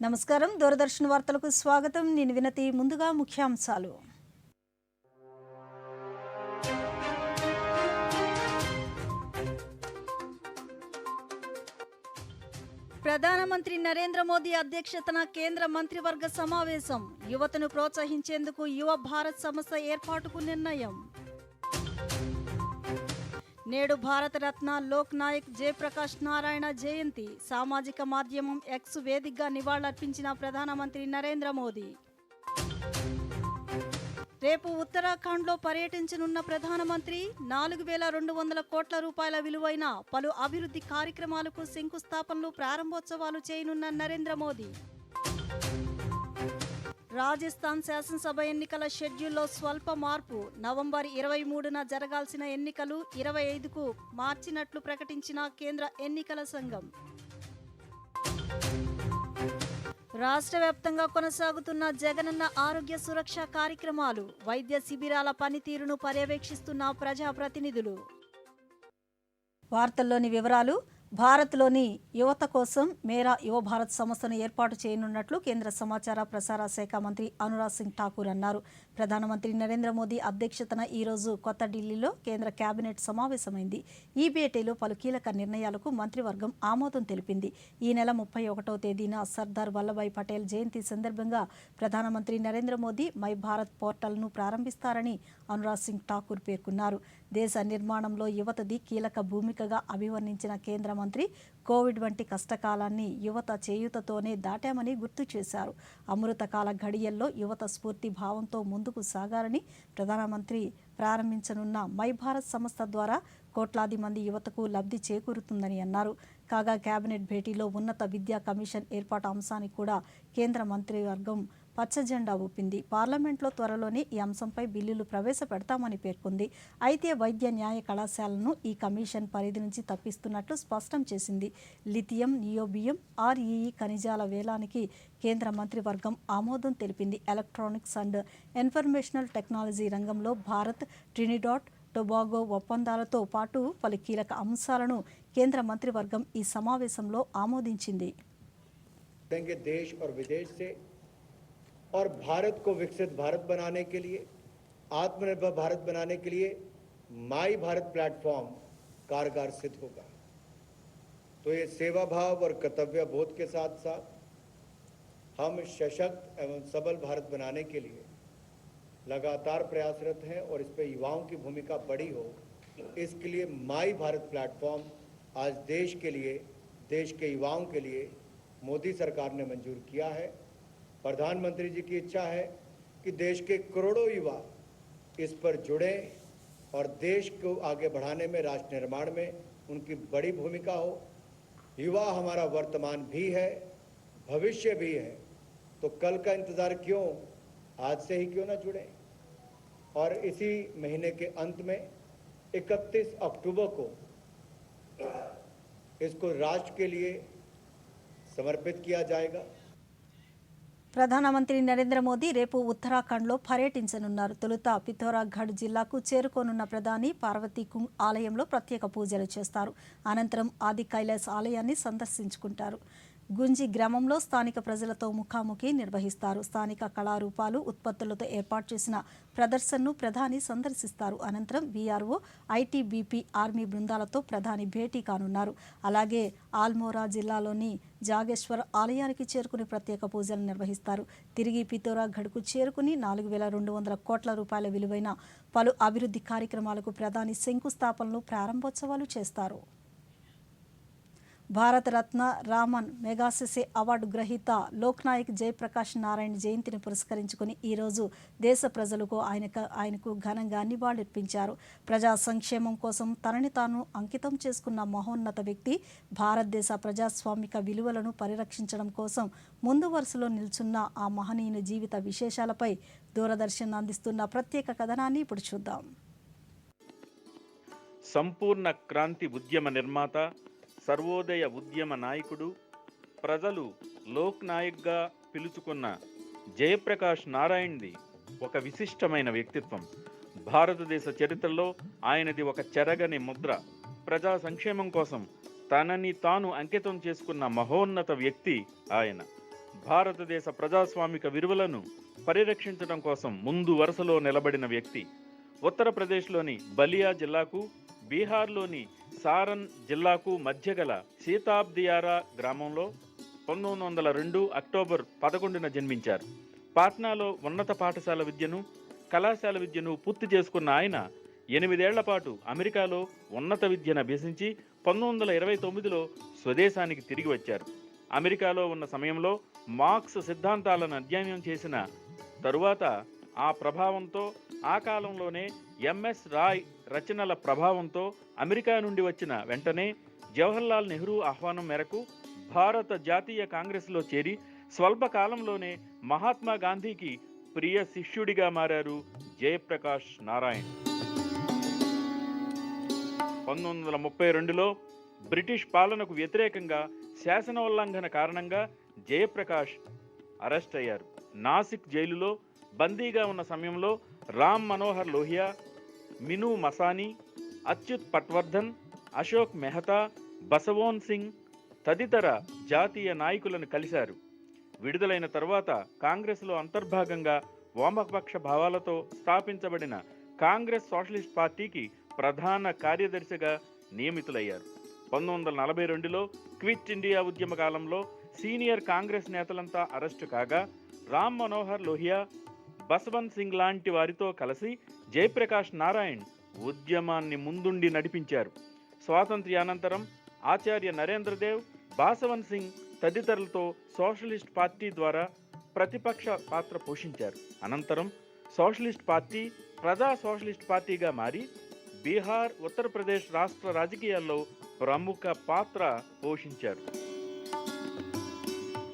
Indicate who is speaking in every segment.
Speaker 1: నమస్కారం. దూరదర్శన్ వార్తలకు స్వాగతం. నేను వినతి. ముందుగా ముఖ్యాంశాలు. ప్రధానమంత్రి నరేంద్ర మోదీ అధ్యక్షతన కేంద్ర మంత్రివర్గ సమావేశం. యువతను ప్రోత్సహించేందుకు యువ భారత్ సంస్థ ఏర్పాటుకు నిర్ణయం. నేడు భారతరత్న లోక్ నాయక్ జయప్రకాష్ నారాయణ జయంతి. సామాజిక మాధ్యమం ఎక్స్ వేదికగా నివాళులర్పించిన ప్రధానమంత్రి నరేంద్ర మోదీ. రేపు ఉత్తరాఖండ్లో పర్యటించనున్న ప్రధానమంత్రి 4200 కోట్ల రూపాయల విలువైన పలు అభివృద్ధి కార్యక్రమాలకు శంకుస్థాపనలు, ప్రారంభోత్సవాలు చేయనున్న నరేంద్ర మోదీ. రాజస్థాన్ శాసనసభ ఎన్నికల షెడ్యూల్లో స్వల్ప మార్పు. నవంబర్ 23న జరగాల్సిన ఎన్నికలు 25కు మార్చినట్లు ప్రకటించిన కేంద్ర ఎన్నికల సంఘం. రాష్ట్ర వ్యాప్తంగా కొనసాగుతున్న జగనన్న ఆరోగ్య సురక్ష కార్యక్రమాలు. వైద్య శిబిరాల పనితీరును పర్యవేక్షిస్తున్న ప్రజాప్రతినిధులు. వార్తల్లోని వివరాలు. భారత్లోని యువత కోసం మేరా యువ భారత్ సంస్థను ఏర్పాటు చేయనున్నట్లు కేంద్ర సమాచార ప్రసార శాఖ మంత్రి అనురాగ్ సింగ్ ఠాకూర్ అన్నారు. ప్రధానమంత్రి నరేంద్ర మోదీ అధ్యక్షతన ఈరోజు కొత్త ఢిల్లీలో కేంద్ర కేబినెట్ సమావేశమైంది. ఈ భేటీలో పలు కీలక నిర్ణయాలకు మంత్రివర్గం ఆమోదం తెలిపింది. ఈ నెల 31వ తేదీన సర్దార్ వల్లభాయ్ పటేల్ జయంతి సందర్భంగా ప్రధానమంత్రి నరేంద్ర మోదీ మై భారత్ పోర్టల్ను ప్రారంభిస్తారని అనురాగ్ సింగ్ ఠాకూర్ పేర్కొన్నారు. దేశ నిర్మాణంలో యువతది కీలక భూమికగా అభివర్ణించిన కేంద్ర మంత్రి కోవిడ్ వంటి కష్టకాలాన్ని యువత చేయూతతోనే దాటామని గుర్తు చేశారు. అమృతకాల ఘడియల్లో యువత స్ఫూర్తి భావంతో ముందుకు సాగాలని ప్రధానమంత్రి ప్రారంభించనున్న మై భారత్ సంస్థ ద్వారా కోట్లాది మంది యువతకు లబ్ధి చేకూరుతుందని అన్నారు. కాగా కేబినెట్ భేటీలో ఉన్నత విద్యా కమిషన్ ఏర్పాటు అంశానికి కూడా కేంద్ర మంత్రివర్గం పచ్చజెండా ఊపింది. పార్లమెంట్లో త్వరలోనే ఈ అంశంపై బిల్లులు ప్రవేశపెడతామని పేర్కొంది. అయితే వైద్య న్యాయ కళాశాలను ఈ కమిషన్ పరిధి నుంచి తప్పిస్తున్నట్లు స్పష్టం చేసింది. లిథియం, నియోబియం, REE ఖనిజాల వేలానికి కేంద్ర మంత్రివర్గం ఆమోదం తెలిపింది. ఎలక్ట్రానిక్స్ అండ్ ఇన్ఫర్మేషనల్ టెక్నాలజీ రంగంలో భారత్, ట్రినిడాడ్ టొబాగో ఒప్పందాలతో పాటు పలు కీలక అంశాలను కేంద్ర మంత్రివర్గం ఈ సమావేశంలో ఆమోదించింది.
Speaker 2: देश और विदेश से और भारत को विकसित भारत बनाने के लिए, आत्मनिर्भर भारत बनाने के लिए माई भारत प्लेटफॉर्म कारगर सिद्ध होगा। तो ये सेवा भाव और कर्तव्य बोध के साथ साथ हम सशक्त एवं सबल भारत बनाने के लिए लगातार प्रयासरत हैं और इस पर युवाओं की भूमिका बड़ी हो, इसके लिए माई भारत प्लेटफॉर्म आज देश के लिए, देश के युवाओं के लिए मोदी सरकार ने मंजूर किया है। प्रधानमंत्री जी की इच्छा है कि देश के करोड़ों युवा इस पर जुड़ें और देश को आगे बढ़ाने में, राष्ट्र निर्माण में उनकी बड़ी भूमिका हो। युवा हमारा वर्तमान भी है, भविष्य भी है, तो कल का इंतज़ार क्यों, आज से ही क्यों ना जुड़ें। और इसी महीने के अंत में 31 अक्टूबर को इसको राष्ट्र के लिए समर्पित किया जाएगा।
Speaker 1: ప్రధానమంత్రి నరేంద్ర మోదీ రేపు ఉత్తరాఖండ్లో పర్యటించనున్నారు. తొలుత పిథౌరాగఢ్ జిల్లాకు చేరుకోనున్న ప్రధాని పార్వతీకుంగ్ ఆలయంలో ప్రత్యేక పూజలు చేస్తారు. అనంతరం ఆది కైలాస్ ఆలయాన్ని సందర్శించుకుంటారు. గుంజి గ్రామంలో స్థానిక ప్రజలతో ముఖాముఖి నిర్వహిస్తారు. స్థానిక కళారూపాలు, ఉత్పత్తులతో ఏర్పాటు చేసిన ప్రదర్శనను ప్రధాని సందర్శిస్తారు. అనంతరం VRO, ITBP ఆర్మీ బృందాలతో ప్రధాని భేటీ కానున్నారు. అలాగే ఆల్మోరా జిల్లాలోని జాగేశ్వర్ ఆలయానికి చేరుకుని ప్రత్యేక పూజలు నిర్వహిస్తారు. తిరిగి పిథౌరాగఢ్కు చేరుకుని 4200 కోట్ల రూపాయల విలువైన పలు అభివృద్ధి కార్యక్రమాలకు ప్రధాని శంకుస్థాపనలు, ప్రారంభోత్సవాలు చేస్తారు. భారతరత్న రామన్ మెగాసెసే అవార్డు గ్రహీత లోక్ నాయక్ జయప్రకాష్ నారాయణ జయంతిని పురస్కరించుకుని ఈరోజు దేశ ప్రజలకు ఆయనకు ఘనంగా నివాళులర్పించారు. ప్రజా సంక్షేమం కోసం తనని తాను అంకితం చేసుకున్న మహోన్నత వ్యక్తి. భారతదేశ ప్రజాస్వామిక విలువలను పరిరక్షించడం కోసం ముందు వరుసలో నిల్చున్న ఆ మహనీయుని జీవిత విశేషాలపై దూరదర్శన్ అందిస్తున్న ప్రత్యేక కథనాన్ని ఇప్పుడు చూద్దాం.
Speaker 3: సంపూర్ణ క్రాంతి ఉద్యమ నిర్మాత, సర్వోదయ ఉద్యమ నాయకుడు, ప్రజలు లోక్ నాయక్గా పిలుచుకున్న జయప్రకాష్ నారాయణ్ది ఒక విశిష్టమైన వ్యక్తిత్వం. భారతదేశ చరిత్రలో ఆయనది ఒక చెరగని ముద్ర. ప్రజా సంక్షేమం కోసం తనని తాను అంకితం చేసుకున్న మహోన్నత వ్యక్తి ఆయన. భారతదేశ ప్రజాస్వామిక విలువలను పరిరక్షించడం కోసం ముందు వరుసలో నిలబడిన వ్యక్తి. ఉత్తరప్రదేశ్లోని బలియా జిల్లాకు, బీహార్లోని సారన్ జిల్లాకు మధ్య గల సీతాబ్దియారా గ్రామంలో 1902 అక్టోబర్ 11న జన్మించారు. పాట్నాలో ఉన్నత పాఠశాల విద్యను, కళాశాల విద్యను పూర్తి చేసుకున్న ఆయన 8 ఏళ్ల పాటు అమెరికాలో ఉన్నత విద్యను అభ్యసించి 1929లో స్వదేశానికి తిరిగి వచ్చారు. అమెరికాలో ఉన్న సమయంలో మార్క్స్ సిద్ధాంతాలను అధ్యయనం చేసిన తరువాత ఆ ప్రభావంతో, ఆ కాలంలోనే ఎంఎస్ రాయ్ రచనల ప్రభావంతో అమెరికా నుండి వచ్చిన వెంటనే జవహర్లాల్ నెహ్రూ ఆహ్వానం మేరకు భారత జాతీయ కాంగ్రెస్లో చేరి స్వల్పకాలంలోనే మహాత్మా గాంధీకి ప్రియ శిష్యుడిగా మారారు జయప్రకాష్ నారాయణ్. 1932లో బ్రిటిష్ పాలనకు వ్యతిరేకంగా శాసనోల్లంఘన కారణంగా జయప్రకాష్ అరెస్ట్ అయ్యారు. నాసిక్ జైలులో బందీగా ఉన్న సమయంలో రామ్ మనోహర్ లోహియా, మిను మసానీ, అచ్యుత్ పట్వర్ధన్, అశోక్ మెహతా, బసవోన్ సింగ్ తదితర జాతీయ నాయకులను కలిశారు. విడుదలైన తరువాత కాంగ్రెస్లో అంతర్భాగంగా వామపక్ష భావాలతో స్థాపించబడిన కాంగ్రెస్ సోషలిస్ట్ పార్టీకి ప్రధాన కార్యదర్శిగా నియమితులయ్యారు. 1942లో క్విట్ ఇండియా ఉద్యమ కాలంలో సీనియర్ కాంగ్రెస్ నేతలంతా అరెస్టు కాగా రామ్ మనోహర్ లోహియా, బసవంత్ సింగ్ లాంటి వారితో కలిసి జయప్రకాష్ నారాయణ్ ఉద్యమాన్ని ముందుండి నడిపించారు. స్వాతంత్ర్యానంతరం ఆచార్య నరేంద్రదేవ్, బాసవంత్ సింగ్ తదితరులతో సోషలిస్ట్ పార్టీ ద్వారా ప్రతిపక్ష పాత్ర పోషించారు. అనంతరం సోషలిస్ట్ పార్టీ ప్రజా సోషలిస్ట్ పార్టీగా మారి బీహార్, ఉత్తరప్రదేశ్ రాష్ట్ర రాజకీయాల్లో ప్రముఖ పాత్ర పోషించారు.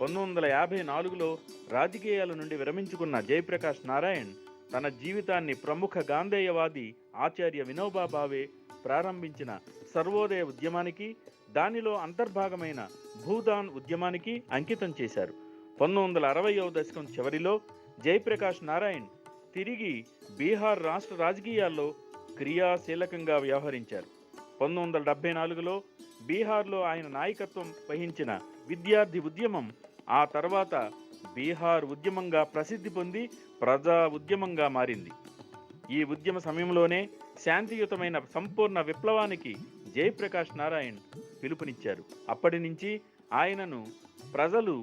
Speaker 3: 1954లో రాజకీయాల నుండి విరమించుకున్న జయప్రకాష్ నారాయణ్ తన జీవితాన్ని ప్రముఖ గాంధేయవాది ఆచార్య వినోబా భావే ప్రారంభించిన సర్వోదయ ఉద్యమానికి, దానిలో అంతర్భాగమైన భూదాన్ ఉద్యమానికి అంకితం చేశారు. 1960వ దశకం చివరిలో జయప్రకాష్ నారాయణ్ తిరిగి బీహార్ రాష్ట్ర రాజకీయాల్లో క్రియాశీలకంగా వ్యవహరించారు. 1974లో బీహార్లో ఆయన నాయకత్వం వహించిన విద్యార్థి ఉద్యమం ఆ తర్వాత బీహార్ ఉద్యమంగా ప్రసిద్ధి పొంది ప్రజా ఉద్యమంగా మారింది. ఈ ఉద్యమ సమయంలోనే శాంతియుతమైన సంపూర్ణ విప్లవానికి జయప్రకాష్ నారాయణ్ పిలుపునిచ్చారు. అప్పటి నుంచి ఆయనను ప్రజలు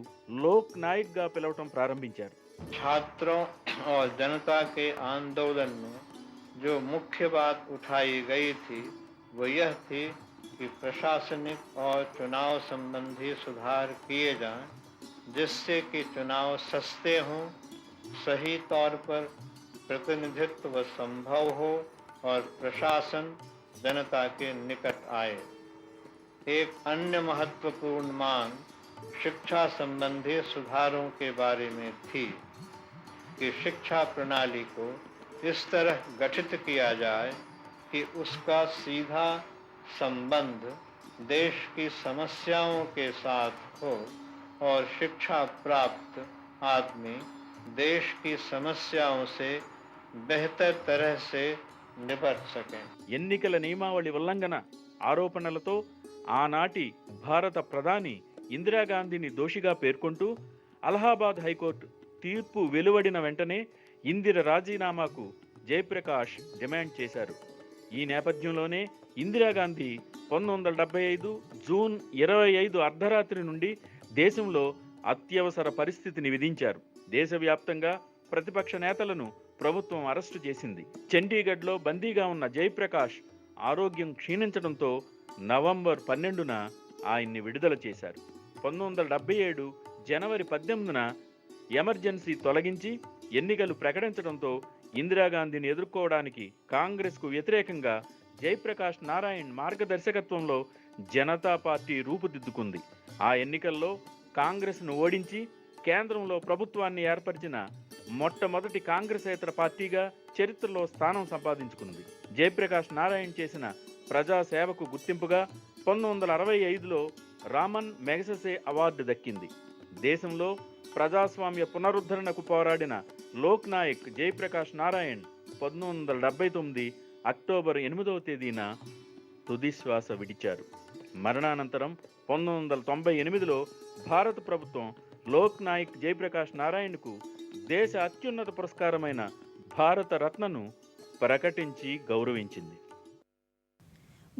Speaker 3: లోక్ నాయక్గా పిలవటం ప్రారంభించారు.
Speaker 4: छात्रों और जनता के आंदोलन में जो मुख्य बात उठाई गई थी वो यह थी कि प्रशासनिक और चुनाव संबंधी सुधार किए जाएं, जिससे कि चुनाव सस्ते हों, सही तौर पर प्रतिनिधित्व संभव हो और प्रशासन जनता के निकट आए। एक अन्य महत्वपूर्ण मांग शिक्षा संबंधी सुधारों के बारे में थी कि शिक्षा प्रणाली को इस तरह गठित किया जाए कि उसका सीधा संबंध देश की समस्याओं के साथ हो और शिक्षा प्राप्त आदमी देश की समस्याओं से बेहतर तरह से निपट सकें।
Speaker 3: ఎన్నికల నియమావళి ఉల్లంఘన ఆరోపణలతో ఆనాటి భారత ప్రధాని ఇందిరాగాంధీని దోషిగా పేర్కొంటూ అలహాబాద్ హైకోర్టు తీర్పు వెలువడిన వెంటనే ఇందిర రాజీనామాకు జయప్రకాష్ డిమాండ్ చేశారు. ఈ నేపథ్యంలోనే ఇందిరాగాంధీ 1975 జూన్ 25 అర్ధరాత్రి నుండి దేశంలో అత్యవసర పరిస్థితిని విధించారు. దేశవ్యాప్తంగా ప్రతిపక్ష నేతలను ప్రభుత్వం అరెస్టు చేసింది. చండీగఢ్లో బందీగా ఉన్న జయప్రకాష్ ఆరోగ్యం క్షీణించడంతో నవంబర్ 12న ఆయన్ని విడుదల చేశారు. 1977 జనవరి 18న ఎమర్జెన్సీ తొలగించి ఎన్నికలు ప్రకటించడంతో ఇందిరాగాంధీని ఎదుర్కోవడానికి కాంగ్రెస్కు వ్యతిరేకంగా జయప్రకాష్ నారాయణ్ మార్గదర్శకత్వంలో జనతా పార్టీ రూపుదిద్దుకుంది. ఆ ఎన్నికల్లో కాంగ్రెస్ను ఓడించి కేంద్రంలో ప్రభుత్వాన్ని ఏర్పరిచిన మొట్టమొదటి కాంగ్రెసేతర పార్టీగా చరిత్రలో స్థానం సంపాదించుకుంది. జయప్రకాష్ నారాయణ్ చేసిన ప్రజాసేవకు గుర్తింపుగా 1965లో రామన్ మెగసెసే అవార్డు దక్కింది. దేశంలో ప్రజాస్వామ్య పునరుద్ధరణకు పోరాడిన లోక్ నాయక్ జయప్రకాష్ నారాయణ్ 1979 అక్టోబర్ 8వ తేదీన తుదిశ్వాస విడిచారు. మరణానంతరం 1998లో భారత ప్రభుత్వం లోక్ నాయక్ జయప్రకాష్ నారాయణ్కు దేశ అత్యున్నత పురస్కారమైన భారత రత్నను ప్రకటించి గౌరవించింది.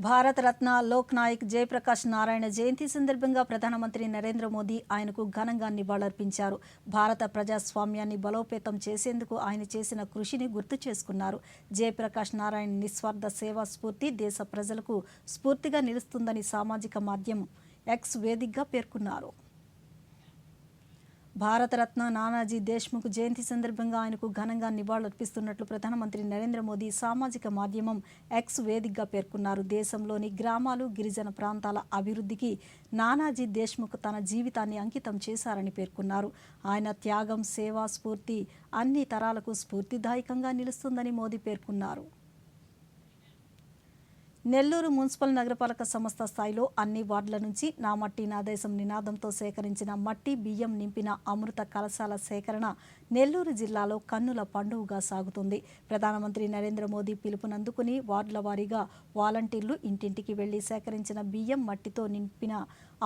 Speaker 1: భారతరత్న లోక్ నాయక్ జయప్రకాష్ నారాయణ జయంతి సందర్భంగా ప్రధానమంత్రి నరేంద్ర మోదీ ఆయనకు ఘనంగా నివాళులర్పించారు. భారత ప్రజాస్వామ్యాన్ని బలోపేతం చేసేందుకు ఆయన చేసిన కృషిని గుర్తు చేసుకున్నారు. జయప్రకాష్ నారాయణ నిస్వార్థ సేవా స్ఫూర్తి దేశ ప్రజలకు స్ఫూర్తిగా నిలుస్తుందని సామాజిక మాధ్యమం ఎక్స్ వేదికగా పేర్కొన్నారు. భారతరత్న నానాజీ దేశ్ముఖ్ జయంతి సందర్భంగా ఆయనకు ఘనంగా నివాళులర్పిస్తున్నట్లు ప్రధానమంత్రి నరేంద్ర మోదీ సామాజిక మాధ్యమం ఎక్స్ వేదికగా పేర్కొన్నారు. దేశంలోని గ్రామాలు, గిరిజన ప్రాంతాల అభివృద్ధికి నానాజీ దేశ్ముఖ్ తన జీవితాన్ని అంకితం చేశారని పేర్కొన్నారు. ఆయన త్యాగం, సేవా స్ఫూర్తి అన్ని తరాలకు స్ఫూర్తిదాయకంగా నిలుస్తుందని మోదీ పేర్కొన్నారు. నెల్లూరు మున్సిపల్ నగరపాలక సంస్థ స్థాయిలో అన్ని వార్డుల నుంచి నా మట్టి నా దేశం నినాదంతో సేకరించిన మట్టి, బియ్యం నింపిన అమృత కలశాల సేకరణ నెల్లూరు జిల్లాలో కన్నుల పండుగగా సాగుతుంది. ప్రధానమంత్రి నరేంద్ర మోదీ పిలుపునందుకుని వార్డుల వారీగా వాలంటీర్లు ఇంటింటికి వెళ్లి సేకరించిన బియ్యం, మట్టితో నింపిన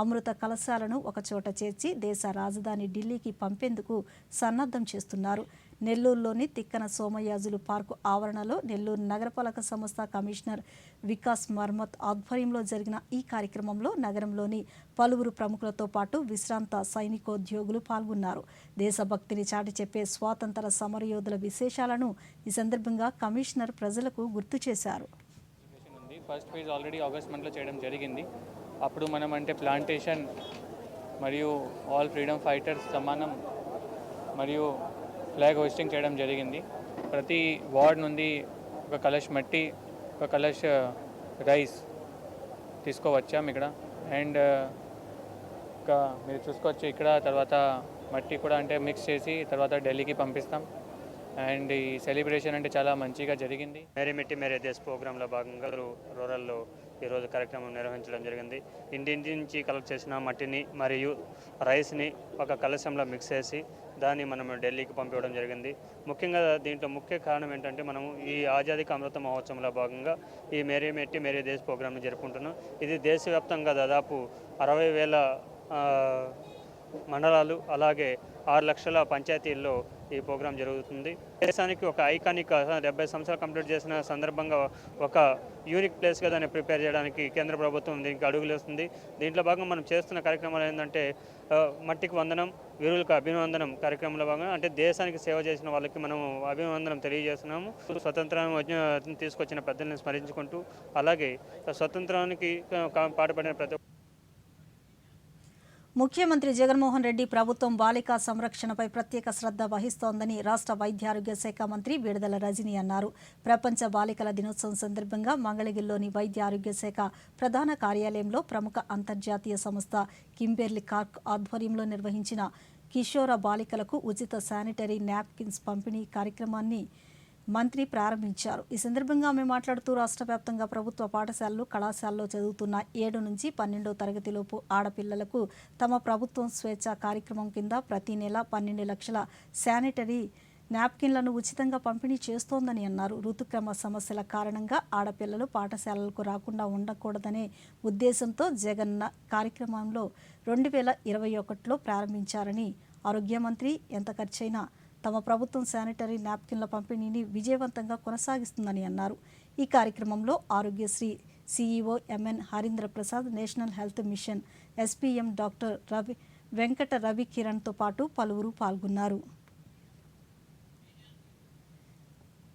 Speaker 1: అమృత కలశాలను ఒకచోట చేర్చి దేశ రాజధాని ఢిల్లీకి పంపేందుకు సన్నద్ధం చేస్తున్నారు. నెల్లూరులోని తిక్కన సోమయాజులు పార్కు ఆవరణలో నెల్లూరు నగరపాలక సంస్థ కమిషనర్ వికాస్ మర్మత్ ఆధ్వర్యంలో జరిగిన ఈ కార్యక్రమంలో నగరంలోని పలువురు ప్రముఖులతో పాటు విశ్రాంత సైనికోద్యోగులు పాల్గొన్నారు. దేశభక్తిని చాటి చెప్పే స్వాతంత్ర సమరయోధుల విశేషాలను ఈ సందర్భంగా కమిషనర్ ప్రజలకు గుర్తు చేశారు.
Speaker 5: ఫస్ట్ ఫేజ్ ఆల్రెడీ ఆగస్ట్ మంత్లో చేయడం జరిగింది. అప్పుడు మనం అంటే ప్లాంటేషన్ మరియు ఆల్ ఫ్రీడమ్ ఫైటర్స్ సమానం మరియు ఫ్లాగ్ హోస్టింగ్ చేయడం జరిగింది. ప్రతి వార్డ్ నుండి ఒక కలశ్ మట్టి, ఒక కలశ్ రైస్ తీసుకోవచ్చాం ఇక్కడ. అండ్ ఇంకా మీరు చూసుకోవచ్చు ఇక్కడ తర్వాత మట్టి కూడా అంటే మిక్స్ చేసి తర్వాత ఢిల్లీకి పంపిస్తాం. అండ్ ఈ సెలబ్రేషన్ అంటే చాలా మంచిగా జరిగింది.
Speaker 6: మేరీ మిట్టి మేరే దేశ్ ప్రోగ్రాంలో భాగంగా రూరల్లో ఈరోజు కార్యక్రమం నిర్వహించడం జరిగింది. ఇంటింటి నుంచి కలెక్ట్ చేసిన మట్టిని మరియు రైస్ని ఒక కలశంలో మిక్స్ చేసి దాన్ని మనం ఢిల్లీకి పంపించడం జరిగింది. ముఖ్యంగా దీంట్లో ముఖ్య కారణం ఏంటంటే మనము ఈ ఆజాదీకి అమృత మహోత్సవంలో భాగంగా ఈ మేరీ మిట్టి మేరీ దేశ్ ప్రోగ్రాంను జరుపుకుంటున్నాం. ఇది దేశవ్యాప్తంగా దాదాపు 60,000 మండలాలు అలాగే 6 లక్షల పంచాయతీల్లో ఈ ప్రోగ్రాం జరుగుతుంది. దేశానికి ఒక ఐకానిక్ 70 సంవత్సరాలు కంప్లీట్ చేసిన సందర్భంగా ఒక యూనిక్ ప్లేస్గా దాన్ని ప్రిపేర్ చేయడానికి కేంద్ర ప్రభుత్వం దీనికి అడుగులు వేస్తుంది. దీంట్లో భాగంగా మనం చేస్తున్న కార్యక్రమాలు ఏంటంటే మట్టికి వందనం, వీరులకు అభివందనం కార్యక్రమంలో భాగంగా అంటే దేశానికి సేవ చేసిన వాళ్ళకి మనం అభివందనం తెలియజేస్తున్నాము. స్వతంత్రం తీసుకొచ్చిన పెద్దల్ని స్మరించుకుంటూ అలాగే స్వతంత్రానికి పాటుపడిన ప్రతి
Speaker 1: ముఖ్యమంత్రి జగన్మోహన్ రెడ్డి ప్రభుత్వం బాలికా సంరక్షణపై ప్రత్యేక శ్రద్ధ వహిస్తోందని రాష్ట్ర వైద్యారోగ్య శాఖ మంత్రి విడుదల రజని అన్నారు. ప్రపంచ బాలికల దినోత్సవం సందర్భంగా మంగళగిరిలోని వైద్య ఆరోగ్య శాఖ ప్రధాన కార్యాలయంలో ప్రముఖ అంతర్జాతీయ సంస్థ కింబెర్లీ కార్క్ ఆధ్వర్యంలో నిర్వహించిన కిషోర బాలికలకు ఉచిత శానిటరీ నాప్కిన్స్ పంపిణీ కార్యక్రమాన్ని మంత్రి ప్రారంభించారు. ఈ సందర్భంగా ఆమె మాట్లాడుతూ రాష్ట్ర వ్యాప్తంగా ప్రభుత్వ పాఠశాలలు, కళాశాలలో చదువుతున్న 7 నుంచి 12వ తరగతిలోపు ఆడపిల్లలకు తమ ప్రభుత్వం స్వేచ్ఛ కార్యక్రమం కింద ప్రతి నెల 12 లక్షల శానిటరీ నాప్కిన్లను ఉచితంగా పంపిణీ చేస్తోందని అన్నారు. ఋతుక్రమ సమస్యల కారణంగా ఆడపిల్లలు పాఠశాలలకు రాకుండా ఉండకూడదనే ఉద్దేశంతో జగన్న కార్యక్రమంలో 2021లో ప్రారంభించారని, ఆరోగ్య మంత్రి ఎంత ఖర్చైనా తమ ప్రభుత్వం శానిటరీ నాప్కిన్ల పంపిణీని విజయవంతంగా కొనసాగిస్తుందని అన్నారు. ఈ కార్యక్రమంలో Aarogyasri CEO MN Harindra Prasad, national health mission SPM doctor Venkata Ravi కిరణ్తో పాటు పలువురు పాల్గొన్నారు.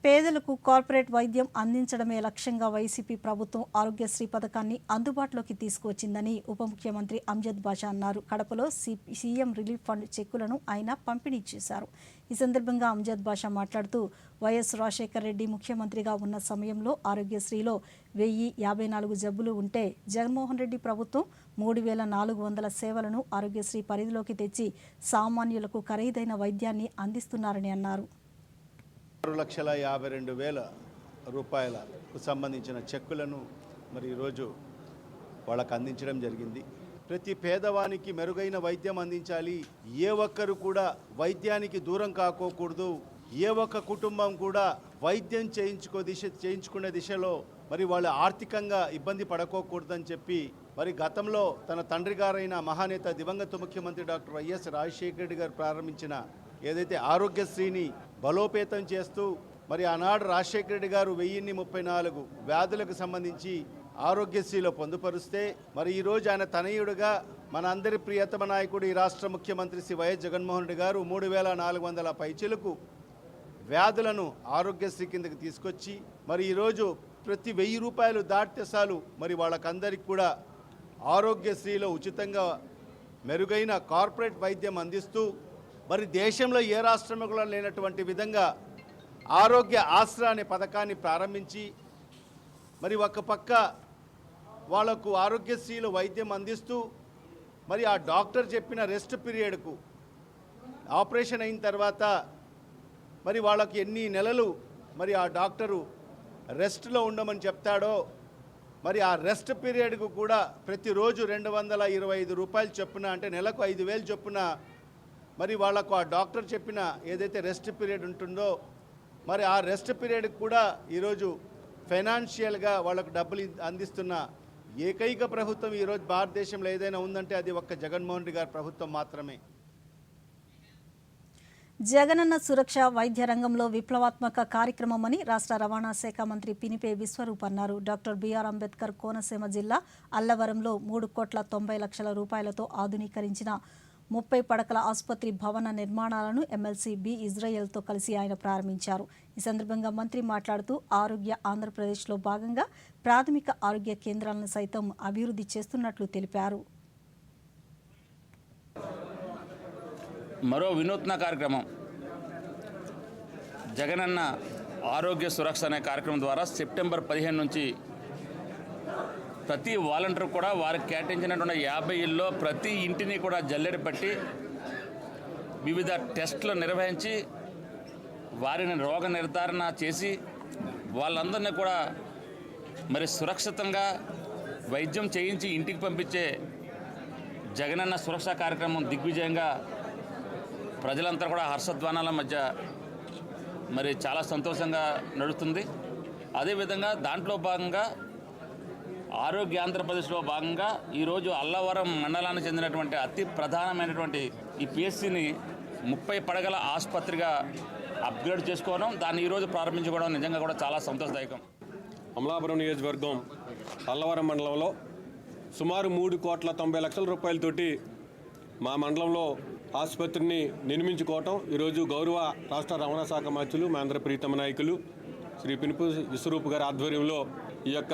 Speaker 1: పేదలకు కార్పొరేట్ వైద్యం అందించడమే లక్ష్యంగా వైసీపీ ప్రభుత్వం ఆరోగ్యశ్రీ పథకాన్ని అందుబాటులోకి తీసుకువచ్చిందని ఉప ముఖ్యమంత్రి అంజద్ బాషా అన్నారు. కడపలో సీఎం రిలీఫ్ ఫండ్ చెక్కులను ఆయన పంపిణీ చేశారు. ఈ సందర్భంగా అంజద్ బాషా మాట్లాడుతూ వైఎస్ రాజశేఖర రెడ్డి ముఖ్యమంత్రిగా ఉన్న సమయంలో ఆరోగ్యశ్రీలో 1054 జబ్బులు ఉంటే జగన్మోహన్ రెడ్డి ప్రభుత్వం 3400 సేవలను ఆరోగ్యశ్రీ పరిధిలోకి తెచ్చి సామాన్యులకు ఖరీదైన వైద్యాన్ని అందిస్తున్నారని అన్నారు.
Speaker 7: 6,52,000 రూపాయలకు సంబంధించిన చెక్కులను మరి ఈరోజు వాళ్ళకు అందించడం జరిగింది. ప్రతి పేదవానికి మెరుగైన వైద్యం అందించాలి. ఏ ఒక్కరు కూడా వైద్యానికి దూరం కాకోకూడదు. ఏ ఒక్క కుటుంబం కూడా వైద్యం చేయించుకునే దిశలో మరి వాళ్ళు ఆర్థికంగా ఇబ్బంది పడకోకూడదని చెప్పి మరి గతంలో తన తండ్రి గారైన మహానేత దివంగత ముఖ్యమంత్రి డాక్టర్ వైఎస్ రాజశేఖర రెడ్డి గారు ప్రారంభించిన ఏదైతే ఆరోగ్యశ్రీని బలోపేతం చేస్తూ మరి ఆనాడు రాజశేఖర రెడ్డి గారు 1034 వ్యాధులకు సంబంధించి ఆరోగ్యశ్రీలో పొందుపరుస్తే మరి ఈరోజు ఆయన తనయుడుగా మన అందరి ప్రియతమ నాయకుడు ఈ రాష్ట్ర ముఖ్యమంత్రి శ్రీ వైఎస్ జగన్మోహన్ రెడ్డి గారు 3400 పైచిలకు వ్యాధులను ఆరోగ్యశ్రీ కిందకి తీసుకొచ్చి మరి ఈరోజు ప్రతి 1000 రూపాయలు దాటితే చాలు మరి వాళ్ళకందరికి కూడా ఆరోగ్యశ్రీలో ఉచితంగా మెరుగైన కార్పొరేట్ వైద్యం అందిస్తూ మరి దేశంలో ఏ రాష్ట్రంలో కూడా లేనటువంటి విధంగా ఆరోగ్య ఆసరా అనే పథకాన్ని ప్రారంభించి మరి ఒక పక్క వాళ్లకు ఆరోగ్యశ్రీలో వైద్యం అందిస్తూ మరి ఆ డాక్టర్ చెప్పిన రెస్ట్ పీరియడ్కు ఆపరేషన్ అయిన తర్వాత మరి వాళ్ళకి ఎన్ని నెలలు మరి ఆ డాక్టరు రెస్ట్లో ఉండమని చెప్తాడో మరి ఆ రెస్ట్ పీరియడ్కు కూడా ప్రతిరోజు 225 రూపాయలు చొప్పున అంటే నెలకు 5000 చొప్పున మరి వాళ్లకు ఆ డాక్టర్ చెప్పిన ఏదైతే రెస్ట్ పీరియడ్ ఉంటుందో మరి ఆ రెస్ట్ పీరియడ్కి కూడా ఈరోజు ఫైనాన్షియల్గా వాళ్ళకు డబ్బులు అందిస్తున్న ఏకైక ప్రభుత్వం ఈరోజు భారతదేశంలో ఏదైనా ఉందంటే అది ఒక్క జగన్మోహన్ రెడ్డి గారి ప్రభుత్వం మాత్రమే.
Speaker 1: జగనన్న సురక్ష వైద్య రంగంలో విప్లవాత్మక కార్యక్రమమని రాష్ట్ర రవాణా శాఖ మంత్రి పినిపే విశ్వరూప్ అన్నారు. డాక్టర్ బిఆర్ అంబేద్కర్ కోనసీమ జిల్లా అల్లవరంలో 3,90,00,000 రూపాయలతో ఆధునీకరించిన 30 పడకల ఆసుపత్రి భవన నిర్మాణాలను ఎమ్మెల్సీ బి ఇజ్రాయెల్తో కలిసి ఆయన ప్రారంభించారు. ఈ సందర్భంగా మంత్రి మాట్లాడుతూ ఆరోగ్య ఆంధ్రప్రదేశ్లో భాగంగా ప్రాథమిక ఆరోగ్య కేంద్రాలను సైతం అభివృద్ధి చేస్తున్నట్లు తెలిపారు.
Speaker 8: మరో వినూత్న కార్యక్రమం జగనన్న ఆరోగ్య సురక్ష అనే కార్యక్రమం ద్వారా సెప్టెంబర్ 15 నుంచి ప్రతి వాలంటీర్ కూడా వారికి కేటాయించినటువంటి 50 ఇళ్ళలో ప్రతి ఇంటిని కూడా జల్లెడ పట్టి వివిధ టెస్టులు నిర్వహించి వారిని రోగ నిర్ధారణ చేసి వాళ్ళందరినీ కూడా మరి సురక్షితంగా వైద్యం చేయించి ఇంటికి పంపించే జగనన్న సురక్ష కార్యక్రమం దిగ్విజయంగా ప్రజలంతా కూడా హర్షధ్వానాల మధ్య మరి చాలా సంతోషంగా నడుస్తుంది. అదేవిధంగా దాంట్లో భాగంగా ఆరోగ్య ఆంధ్రప్రదేశ్లో భాగంగా ఈరోజు అల్లవరం మండలానికి చెందినటువంటి అతి ప్రధానమైనటువంటి ఈ పిఎస్సిని 30 పడగల ఆసుపత్రిగా అప్గ్రేడ్ చేసుకోవడం, దాన్ని ఈరోజు ప్రారంభించుకోవడం నిజంగా కూడా చాలా సంతోషదాయకం.
Speaker 9: అమలాపురం నియోజకవర్గం అల్లవరం మండలంలో సుమారు 3,90,00,000 రూపాయలతోటి మా మండలంలో ఆసుపత్రిని నిర్మించుకోవటం ఈరోజు గౌరవ రాష్ట్ర రవాణా శాఖ మంత్రులు మా అందరి ప్రీతమ నాయకులు శ్రీ పినిపే విశ్వరూప్ గారి ఆధ్వర్యంలో ఈ యొక్క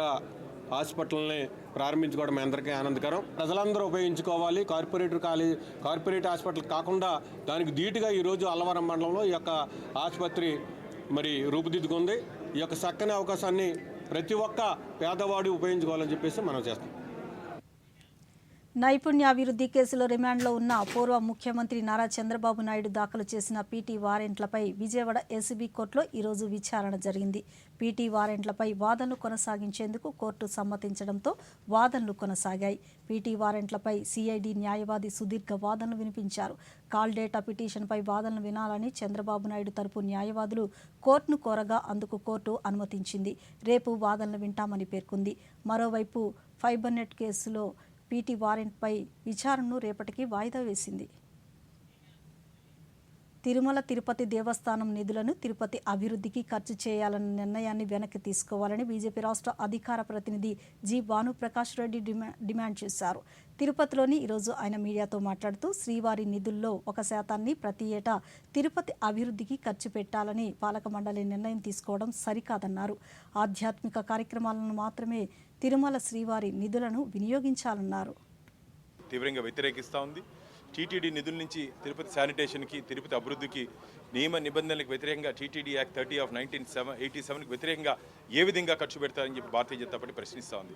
Speaker 9: హాస్పిటల్ని ప్రారంభించుకోవడం అందరికీ ఆనందకరం. ప్రజలందరూ ఉపయోగించుకోవాలి. కార్పొరేట్ హాస్పిటల్ కాకుండా దానికి ధీటుగా ఈరోజు అల్లవరం మండలంలో ఈ యొక్క ఆసుపత్రి మరి రూపుదిద్దుకుంది. ఈ యొక్క చక్కని అవకాశాన్ని ప్రతి ఒక్క పేదవాడు ఉపయోగించుకోవాలని చెప్పేసి మనం చేస్తాం.
Speaker 1: నైపుణ్యాభివృద్ధి కేసులో రిమాండ్లో ఉన్న పూర్వ ముఖ్యమంత్రి నారా చంద్రబాబు నాయుడు దాఖలు చేసిన పీటీ వారెంట్లపై విజయవాడ ఏసీబీ కోర్టులో ఈరోజు విచారణ జరిగింది. పీటీ వారెంట్లపై వాదనలు కొనసాగించేందుకు కోర్టు సమ్మతించడంతో వాదనలు కొనసాగాయి. పీటీ వారెంట్లపై సిఐడి న్యాయవాది సుదీర్ఘ వాదనలు వినిపించారు. కాల్ డేటా పిటిషన్పై వాదనలు వినాలని చంద్రబాబు నాయుడు తరపు న్యాయవాదులు కోర్టును కోరగా అందుకు కోర్టు అనుమతించింది. రేపు వాదనలు వింటామని పేర్కొంది. మరోవైపు ఫైబర్ నెట్ కేసులో పీటీ వారెంట్పై విచారణను రేపటికి వాయిదా వేసింది. తిరుమల తిరుపతి దేవస్థానం నిధులను తిరుపతి అభివృద్ధికి ఖర్చు చేయాలన్న నిర్ణయాన్ని వెనక్కి తీసుకోవాలని బీజేపీ రాష్ట్ర అధికార ప్రతినిధి జి భానుప్రకాష్ రెడ్డి డిమాండ్ చేశారు. తిరుపతిలోని ఈరోజు ఆయన మీడియాతో మాట్లాడుతూ శ్రీవారి నిధుల్లో 1% ప్రతి ఏటా తిరుపతి అభివృద్ధికి ఖర్చు పెట్టాలని పాలక మండలి నిర్ణయం తీసుకోవడం సరికాదన్నారు. ఆధ్యాత్మిక కార్యక్రమాలను మాత్రమే తిరుమల శ్రీవారి నిధులను వినియోగించాలన్నారు.
Speaker 10: తీవ్రంగా వ్యతిరేకిస్తూ ఉంది. టీటీడీ నిధుల నుంచి తిరుపతి శానిటేషన్కి, తిరుపతి అభివృద్ధికి, నియమ నిబంధనలకు వ్యతిరేకంగా టీటీడీ యాక్ట్ 30 ఆఫ్ 1987కి వ్యతిరేకంగా ఏ విధంగా ఖర్చు పెడతారని చెప్పి భారతీయ జనతా పార్టీ ప్రశ్నిస్తూ ఉంది.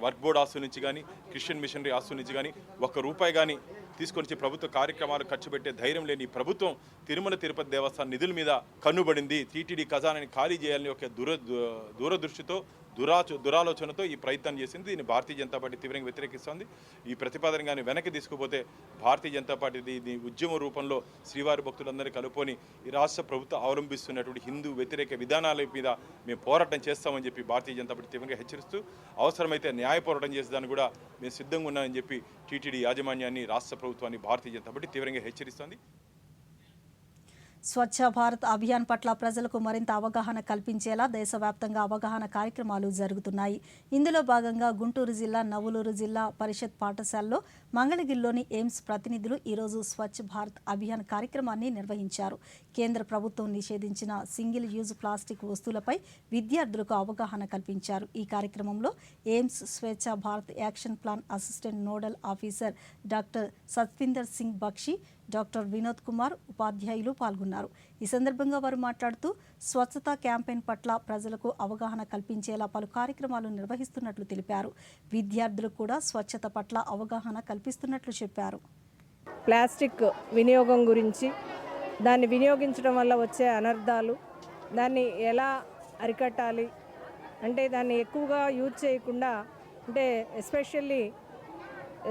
Speaker 10: వర్క్ బోర్డు ఆస్తు నుంచి కానీ, క్రిస్టియన్ మిషనరీ ఆస్తు నుంచి కానీ ₹1 కానీ తీసుకొని ప్రభుత్వ కార్యక్రమాలు ఖర్చు పెట్టే ధైర్యం లేని ప్రభుత్వం తిరుమల తిరుపతి దేవస్థానం నిధుల మీద కన్నుబడింది. టీటీడీ ఖజానాని ఖాళీ చేయాలని ఒక దూరదృష్టితో దురాలోచనతో ఈ ప్రయత్నం చేసింది. దీన్ని భారతీయ జనతా పార్టీ తీవ్రంగా వ్యతిరేకిస్తోంది. ఈ ప్రతిపాదన కానీ వెనక్కి తీసుకుపోతే భారతీయ జనతా పార్టీ దీని ఉద్యమ రూపంలో శ్రీవారి భక్తులందరినీ కలుపుకొని ఈ రాష్ట్ర ప్రభుత్వం అవలంబిస్తున్నటువంటి హిందూ వ్యతిరేక విధానాల మీద మేము పోరాటం చేస్తామని చెప్పి భారతీయ జనతా పార్టీ తీవ్రంగా హెచ్చరిస్తూ, అవసరమైతే న్యాయ పోరాటం చేసేదాన్ని కూడా మేము సిద్ధంగా ఉన్నామని చెప్పి టీటీడీ యాజమాన్యాన్ని, రాష్ట్ర ప్రభుత్వాన్ని భారతీయ జనతా పార్టీ తీవ్రంగా హెచ్చరిస్తోంది.
Speaker 1: స్వచ్ఛ భారత్ అభియాన్ పట్ల ప్రజలకు మరింత అవగాహన కల్పించేలా దేశవ్యాప్తంగా అవగాహన కార్యక్రమాలు జరుగుతున్నాయి. ఇందులో భాగంగా గుంటూరు జిల్లా నవులూరు జిల్లా పరిషత్ పాఠశాలలో మంగళగిరిలోని ఎయిమ్స్ ప్రతినిధులు ఈరోజు స్వచ్ఛ భారత్ అభియాన్ కార్యక్రమాన్ని నిర్వహించారు. కేంద్ర ప్రభుత్వం నిషేధించిన సింగిల్ యూజ్ ప్లాస్టిక్ వస్తువులపై విద్యార్థులకు అవగాహన కల్పించారు. ఈ కార్యక్రమంలో AIIMS Swachh Bharat action plan assistant nodal officer doctor Satwinder Singh Bakshi, doctor Vinod Kumar ఉపాధ్యాయులు పాల్గొన్నారు. ఈ సందర్భంగా వారు మాట్లాడుతూ స్వచ్ఛతా క్యాంపెయిన్ పట్ల ప్రజలకు అవగాహన కల్పించేలా పలు కార్యక్రమాలు నిర్వహిస్తున్నట్లు తెలిపారు. విద్యార్థులకు కూడా స్వచ్ఛత పట్ల అవగాహన కల్పిస్తున్నట్లు చెప్పారు.
Speaker 11: ప్లాస్టిక్ వినియోగం గురించి, దాన్ని వినియోగించడం వల్ల వచ్చే అనర్థాలు, దాన్ని ఎలా అరికట్టాలి అంటే దాన్ని ఎక్కువగా యూజ్ చేయకుండా, అంటే ఎస్పెషల్లీ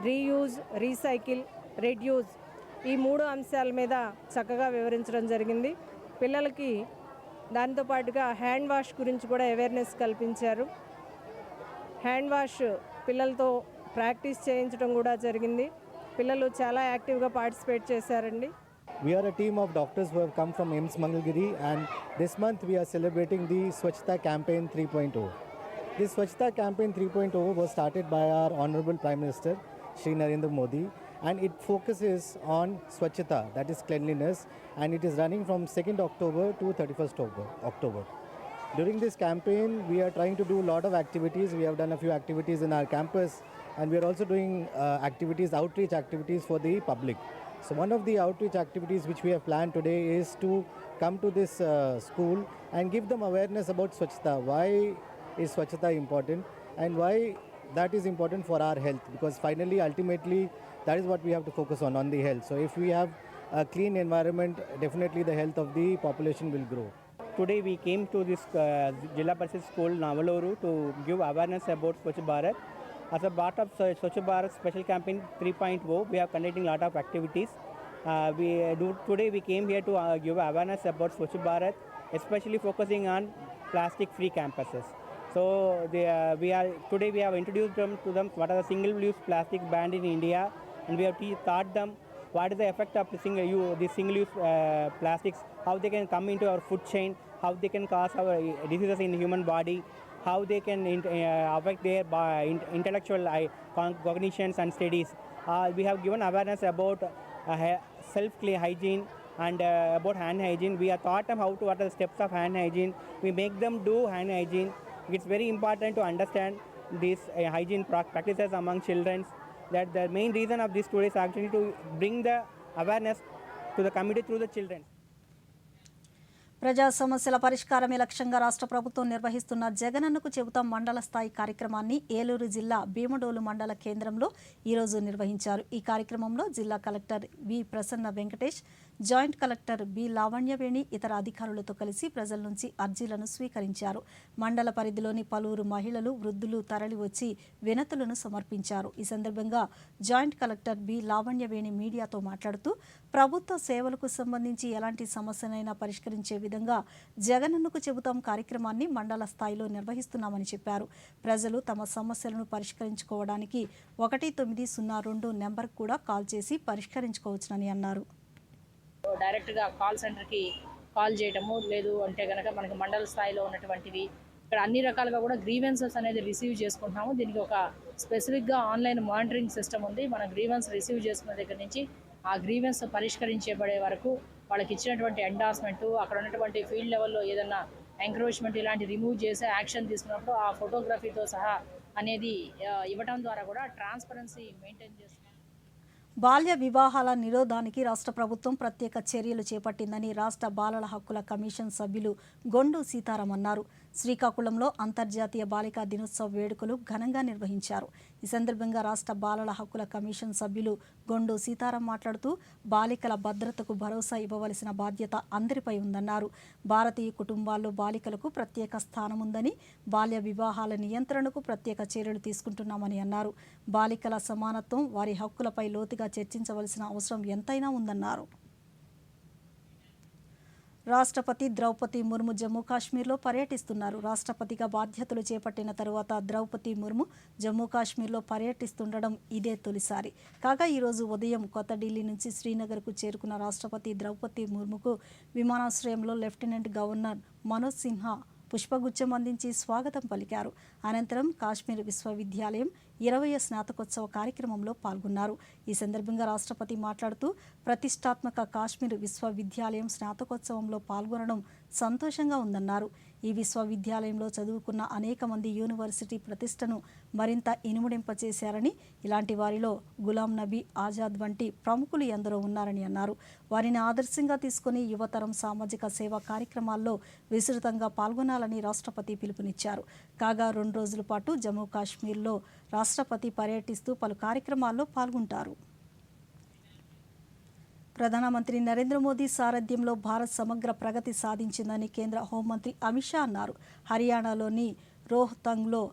Speaker 11: రీయూజ్, రీసైకిల్, రెడ్యూస్ ఈ 3 అంశాల మీద చక్కగా వివరించడం జరిగింది. పిల్లలకి దాంతోపాటుగా హ్యాండ్ వాష్ గురించి కూడా అవేర్నెస్ కల్పించారు. హ్యాండ్ వాష్ పిల్లలతో ప్రాక్టీస్ చేయించడం కూడా జరిగింది. పిల్లలు చాలా యాక్టివ్గా పార్టిసిపేట్ చేశారండి.
Speaker 12: We are a team of doctors who have come from AIIMS Mangalgiri, and this month we are celebrating the Swachhta Campaign 3.0. This Swachhta Campaign 3.0 was started by our Honorable Prime Minister Shri Narendra Modi, and it focuses on Swachhta, that is cleanliness, and it is running from 2nd October to 31st October. During this campaign, we are trying to do a lot of activities. We have done a few activities in our campus, and we are also doing outreach activities for the public. So one of the outreach activities which we have planned today is to come to this school and give them awareness about Swachhta. Why is Swachhta important, and why that is important for our health, because finally, ultimately, that is what we have to focus on the health. So if we have a clean environment, definitely the health of the population will grow.
Speaker 13: Today we came to this Jilla Parishad School, Navaluru, to give awareness about Swachh Bharat. As a part of Swachh Bharat Special Campaign 3.0, we are conducting a lot of activities. Today we came here to give awareness about Swachh Bharat, especially focusing on plastic-free campuses. So today we have introduced to them what are the single-use plastic banned in India, and we have taught them what is the effect of the single-use plastics, how they can come into our food chain, how they can cause our diseases in the human body, how they can affect their intellectual cognitions and studies. We have given awareness about self-hygiene and about hand hygiene. We have taught them what are the steps of hand hygiene. We make them do hand hygiene. It's very important to understand these hygiene practices among children. That the main reason of this today is actually to bring the awareness to the community through the children.
Speaker 1: ప్రజా సమస్యల పరిష్కారమే లక్ష్యంగా రాష్ట్ర ప్రభుత్వం నిర్వహిస్తున్న జగనన్నకు చెబుతాం మండల స్థాయి కార్యక్రమాన్ని ఏలూరు జిల్లా భీమడోలు మండల కేంద్రంలో ఈరోజు నిర్వహించారు. ఈ కార్యక్రమంలో జిల్లా collector V Prasanna Venkatesh, joint collector B Lavanyaveni ఇతర అధికారులతో కలిసి ప్రజల నుంచి అర్జీలను స్వీకరించారు. మండల పరిధిలోని పలువురు మహిళలు, వృద్ధులు తరలివచ్చి వినతులను సమర్పించారు. ఈ సందర్భంగా జాయింట్ కలెక్టర్ బి లావణ్యవేణి మీడియాతో మాట్లాడుతూ ప్రభుత్వ సేవలకు సంబంధించి ఎలాంటి సమస్యనైనా పరిష్కరించే విధంగా జగనన్నకు చెబుతాం కార్యక్రమాన్ని మండల స్థాయిలో నిర్వహిస్తున్నామని చెప్పారు. ప్రజలు తమ సమస్యలను పరిష్కరించుకోవడానికి 1902 నెంబర్కు కూడా కాల్ చేసి పరిష్కరించుకోవచ్చునని అన్నారు.
Speaker 14: డైరెక్ట్గా కాల్ సెంటర్కి కాల్ చేయటము లేదు అంటే కనుక మనకి మండల స్థాయిలో ఉన్నటువంటివి ఇక్కడ అన్ని రకాలుగా కూడా గ్రీవెన్సెస్ అనేది రిసీవ్ చేసుకుంటున్నాము. దీనికి ఒక స్పెసిఫిక్గా ఆన్లైన్ మానిటరింగ్ సిస్టమ్ ఉంది. మన గ్రీవెన్స్ రిసీవ్ చేసుకున్న దగ్గర నుంచి ఆ గ్రీవెన్స్ పరిష్కరించబడే వరకు వాళ్ళకి ఇచ్చినటువంటి ఎండార్స్మెంట్, అక్కడ ఉన్నటువంటి ఫీల్డ్ లెవెల్లో ఏదన్నా ఎంక్రోచ్మెంట్ ఇలాంటి రిమూవ్ చేసి యాక్షన్ తీసుకున్నప్పుడు ఆ ఫోటోగ్రఫీతో సహా అనేది ఇవ్వడం ద్వారా కూడా ట్రాన్స్పరెన్సీ మెయింటైన్ చేస్తున్నాం.
Speaker 1: బాల్య వివాహాల నిరోధానికి రాష్ట్ర ప్రభుత్వం ప్రత్యేక చర్యలు చేపట్టిందని రాష్ట్ర బాలల హక్కుల కమిషన్ సభ్యులు గొండు సీతారాం అన్నారు. శ్రీకాకుళంలో అంతర్జాతీయ బాలికా దినోత్సవ వేడుకలు ఘనంగా నిర్వహించారు. ఈ సందర్భంగా రాష్ట్ర బాలల హక్కుల కమిషన్ సభ్యులు గొండు సీతారాం మాట్లాడుతూ బాలికల భద్రతకు భరోసా ఇవ్వవలసిన బాధ్యత అందరిపై ఉందన్నారు. భారతీయ కుటుంబాల్లో బాలికలకు ప్రత్యేక స్థానం ఉందని, బాల్య వివాహాల నియంత్రణకు ప్రత్యేక చర్యలు తీసుకుంటున్నామని అన్నారు. బాలికల సమానత్వం, వారి హక్కులపై లోతుగా చర్చించవలసిన అవసరం ఎంతైనా ఉందన్నారు. రాష్ట్రపతి ద్రౌపది ముర్ము జమ్మూ కాశ్మీర్లో పర్యటిస్తున్నారు. రాష్ట్రపతిగా బాధ్యతలు చేపట్టిన తరువాత ద్రౌపది ముర్ము జమ్మూ కాశ్మీర్లో పర్యటిస్తుండడం ఇదే తొలిసారి. కాగా ఈరోజు ఉదయం కొత్త ఢిల్లీ నుంచి శ్రీనగర్కు చేరుకున్న రాష్ట్రపతి ద్రౌపది ముర్ముకు విమానాశ్రయంలో లెఫ్టినెంట్ గవర్నర్ మనోజ్ సిన్హా పుష్పగుచ్చం అందించి స్వాగతం పలికారు. అనంతరం కాశ్మీర్ విశ్వవిద్యాలయం 20వ స్నాతకోత్సవ కార్యక్రమంలో పాల్గొన్నారు. ఈ సందర్భంగా రాష్ట్రపతి మాట్లాడుతూ ప్రతిష్టాత్మక కాశ్మీర్ విశ్వవిద్యాలయం స్నాతకోత్సవంలో పాల్గొనడం సంతోషంగా ఉందన్నారు. ఈ విశ్వవిద్యాలయంలో చదువుకున్న అనేక మంది యూనివర్సిటీ ప్రతిష్టను మరింత ఇనుముడింపచేశారని, ఇలాంటి వారిలో గులాం నబీ ఆజాద్ వంటి ప్రముఖులు ఎందరో ఉన్నారని అన్నారు. వారిని ఆదర్శంగా తీసుకుని యువతరం సామాజిక సేవా కార్యక్రమాల్లో విస్తృతంగా పాల్గొనాలని రాష్ట్రపతి పిలుపునిచ్చారు. కాగా 2 రోజుల పాటు జమ్మూ కాశ్మీర్లో రాష్ట్రపతి పర్యటిస్తూ పలు కార్యక్రమాల్లో పాల్గొంటారు. ప్రధానమంత్రి నరేంద్ర మోదీ సారథ్యంలో భారత్ సమగ్ర ప్రగతి సాధించిందని కేంద్ర హోంమంత్రి అమిత్ షా అన్నారు. హర్యానాలోని రోహ్తంగ్లో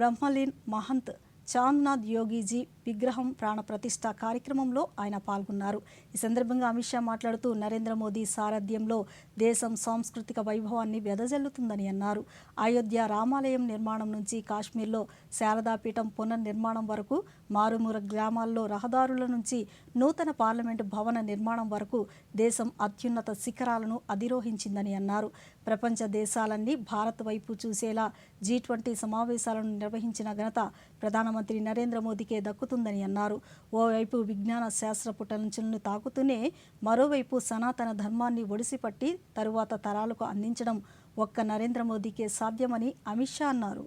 Speaker 1: బ్రహ్మలీన్ మహంత్ చాంద్నాథ్ యోగీజీ విగ్రహం ప్రాణప్రతిష్ఠ కార్యక్రమంలో ఆయన పాల్గొన్నారు. ఈ సందర్భంగా అమిత్ షా మాట్లాడుతూ నరేంద్ర మోదీ సారథ్యంలో దేశం సాంస్కృతిక వైభవాన్ని వెదజల్లుతుందని అన్నారు. అయోధ్య రామాలయం నిర్మాణం నుంచి కాశ్మీర్లో శారదాపీఠం పునర్నిర్మాణం వరకు, మారుమూల గ్రామాల్లో రహదారుల నుంచి నూతన పార్లమెంటు భవన నిర్మాణం వరకు దేశం అత్యున్నత శిఖరాలను అధిరోహించిందని అన్నారు. ప్రపంచ దేశాలన్నీ భారత్ వైపు చూసేలా G20 సమావేశాలను నిర్వహించిన ఘనత ప్రధానమంత్రి నరేంద్ర మోదీకే దక్కుతుందని అన్నారు. ఓవైపు విజ్ఞాన శాస్త్ర పుటంచులను తాకుతూనే మరోవైపు సనాతన ధర్మాన్ని ఒడిసిపట్టి తరువాత తరాలకు అందించడం ఒక్క నరేంద్ర మోదీకే సాధ్యమని అమిత్ షా అన్నారు.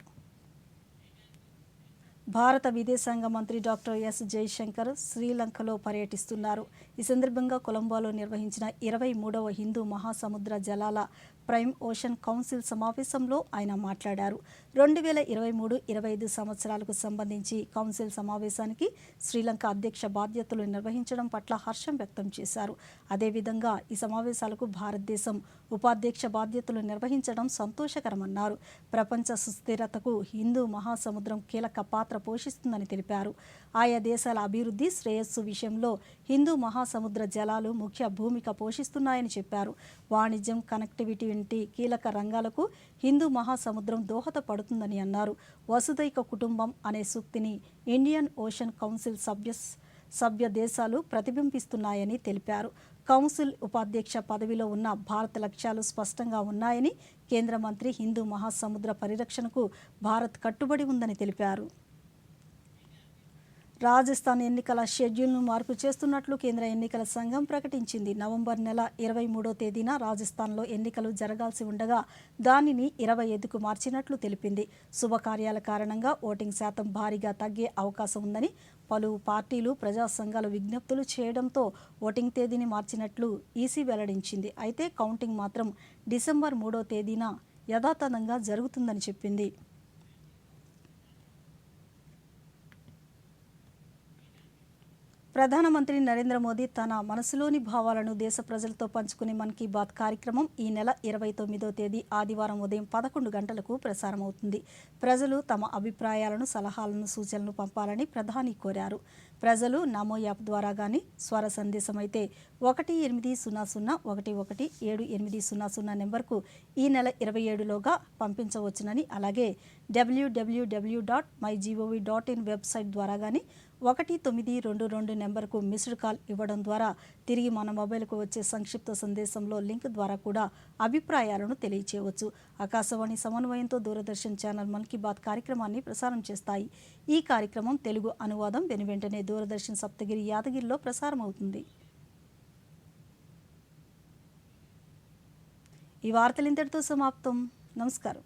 Speaker 1: భారత విదేశాంగ మంత్రి డాక్టర్ ఎస్ జయశంకర్ శ్రీలంకలో పర్యటిస్తున్నారు. ఈ సందర్భంగా కొలంబోలో నిర్వహించిన 23వ హిందూ మహాసముద్ర జలాల ప్రైమ్ ఓషన్ కౌన్సిల్ సమావేశంలో ఆయన మాట్లాడారు. 2023-25 సంవత్సరాలకు సంబంధించి కౌన్సిల్ సమావేశానికి శ్రీలంక అధ్యక్ష బాధ్యతలు నిర్వహించడం పట్ల హర్షం వ్యక్తం చేశారు. అదేవిధంగా ఈ సమావేశాలకు భారతదేశం ఉపాధ్యక్ష బాధ్యతలు నిర్వహించడం సంతోషకరమన్నారు. ప్రపంచ సుస్థిరతకు హిందూ మహాసముద్రం కీలక పాత్ర పోషిస్తుందని తెలిపారు. ఆయా దేశాల అభివృద్ధి, శ్రేయస్సు విషయంలో హిందూ మహాసముద్ర జలాలు ముఖ్య భూమిక పోషిస్తున్నాయని చెప్పారు. వాణిజ్యం, కనెక్టివిటీ వంటి కీలక రంగాలకు హిందూ మహాసముద్రం దోహదపడుతుందని అన్నారు. వసుదైక కుటుంబం అనే సూక్తిని ఇండియన్ ఓషన్ కౌన్సిల్ సభ్య దేశాలు ప్రతిబింబిస్తున్నాయని తెలిపారు. కౌన్సిల్ ఉపాధ్యక్ష పదవిలో ఉన్న భారత లక్ష్యాలు స్పష్టంగా ఉన్నాయని, కేంద్ర మంత్రి హిందూ మహాసముద్ర పరిరక్షణకు భారత్ కట్టుబడి ఉందని తెలిపారు. రాజస్థాన్ ఎన్నికల షెడ్యూల్ను మార్పు చేస్తున్నట్లు కేంద్ర ఎన్నికల సంఘం ప్రకటించింది. నవంబర్ నెల 23వ తేదీన రాజస్థాన్లో ఎన్నికలు జరగాల్సి ఉండగా దానిని 25కు మార్చినట్లు తెలిపింది. శుభకార్యాల కారణంగా ఓటింగ్ శాతం భారీగా తగ్గే అవకాశం ఉందని పలు పార్టీలు, ప్రజా సంఘాలు విజ్ఞప్తులు చేయడంతో ఓటింగ్ తేదీని మార్చినట్లు ఈసీ వెల్లడించింది. అయితే కౌంటింగ్ మాత్రం డిసెంబర్ 3వ తేదీన యథాతథంగా జరుగుతుందని చెప్పింది. ప్రధానమంత్రి నరేంద్ర మోదీ తన మనసులోని భావాలను దేశ ప్రజలతో పంచుకునే మన్ కీ బాత్ కార్యక్రమం ఈ నెల 29వ తేదీ ఆదివారం ఉదయం 11 గంటలకు ప్రసారమవుతుంది. ప్రజలు తమ అభిప్రాయాలను, సలహాలను, సూచనలు పంపాలని ప్రధాని కోరారు. ప్రజలు నమో యాప్ ద్వారా కానీ, స్వర సందేశం అయితే 1800117800 నెంబర్కు ఈ నెల 27లోగా పంపించవచ్చునని, అలాగే www.mygov.in వెబ్సైట్ ద్వారా కానీ 1922 నెంబర్కు మిస్డ్ కాల్ ఇవ్వడం ద్వారా తిరిగి మన మొబైల్కు వచ్చే సంక్షిప్త సందేశంలో లింక్ ద్వారా కూడా అభిప్రాయాలను తెలియచేయవచ్చు. ఆకాశవాణి సమన్వయంతో దూరదర్శన్ ఛానల్ మన్ కీ బాత్ కార్యక్రమాన్ని ప్రసారం చేస్తాయి. ఈ కార్యక్రమం తెలుగు అనువాదం వెనువెంటనే దూరదర్శన్ సప్తగిరి, యాదగిరిలో ప్రసారం అవుతుంది. ఈ వార్తలు ఇంతటితో సమాప్తం. నమస్కారం.